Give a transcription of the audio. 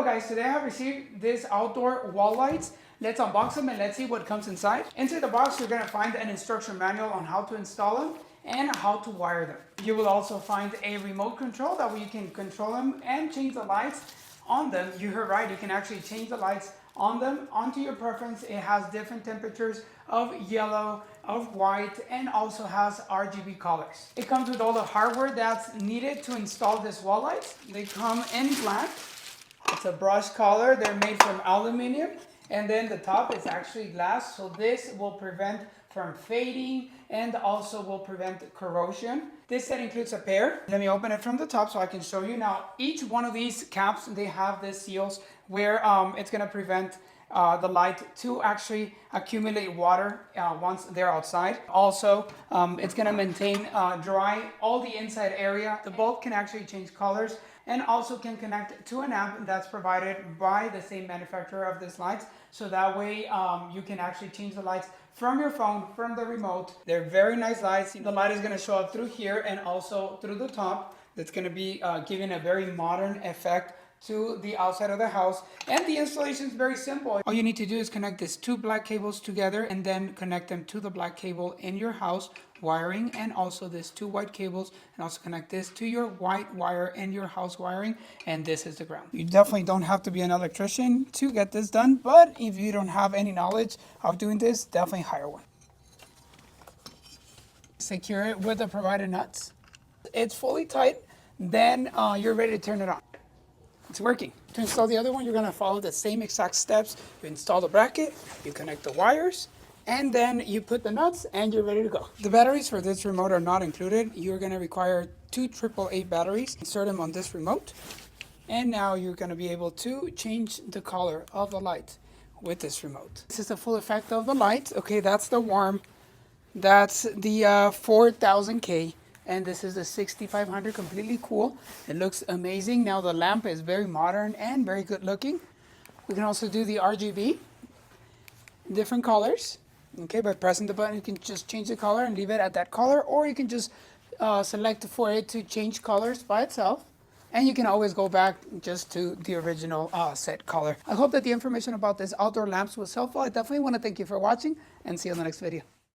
Hello guys, today I have received this outdoor wall lights. Let's unbox them and let's see what comes inside. Inside the box you're going to find an instruction manual on how to install them and how to wire them. You will also find a remote control that way you can control them and change the lights on them. You heard right, you can actually change the lights on them onto your preference. It has different temperatures of yellow, of white, and also has RGB colors. It comes with all the hardware that's needed to install this wall lights. They come in black. It's a brushed collar. They're made from aluminum, and then the top is actually glass, so this will prevent from fading and also will prevent corrosion. This set includes a pair. Let me open it from the top so I can show you. Now, each one of these caps, they have the seals where it's going to prevent the light to actually accumulate water once they're outside. Also, it's going to maintain dry all the inside area. The bulb can actually change colors and also can connect to an app that's provided by the same manufacturer of these lights. So that way you can actually change the lights from your phone, from the remote. They're very nice lights. The light is going to show up through here and also through the top. That's going to be giving a very modern effect to the outside of the house. And the installation is very simple. All you need to do is connect these two black cables together and then connect them to the black cable in your house wiring, and also these two white cables, and also connect this to your white wire in your house wiring, and this is the ground. You definitely don't have to be an electrician to get this done, but if you don't have any knowledge of doing this, definitely hire one. Secure it with the provided nuts. It's fully tight, then you're ready to turn it on. It's working. To install the other one, you're going to follow the same exact steps. You install the bracket, you connect the wires, and then you put the nuts and you're ready to go. The batteries for this remote are not included. You're going to require two AAA batteries. Insert them on this remote. And now you're going to be able to change the color of the light with this remote. This is the full effect of the light. Okay, that's the warm. That's the 4000K. And this is the 6500, completely cool. It looks amazing. Now the lamp is very modern and very good looking. We can also do the RGB, different colors. Okay, by pressing the button, you can just change the color and leave it at that color, or you can just select for it to change colors by itself. And you can always go back just to the original set color. I hope that the information about this outdoor lamps was helpful. I definitely want to thank you for watching and see you in the next video.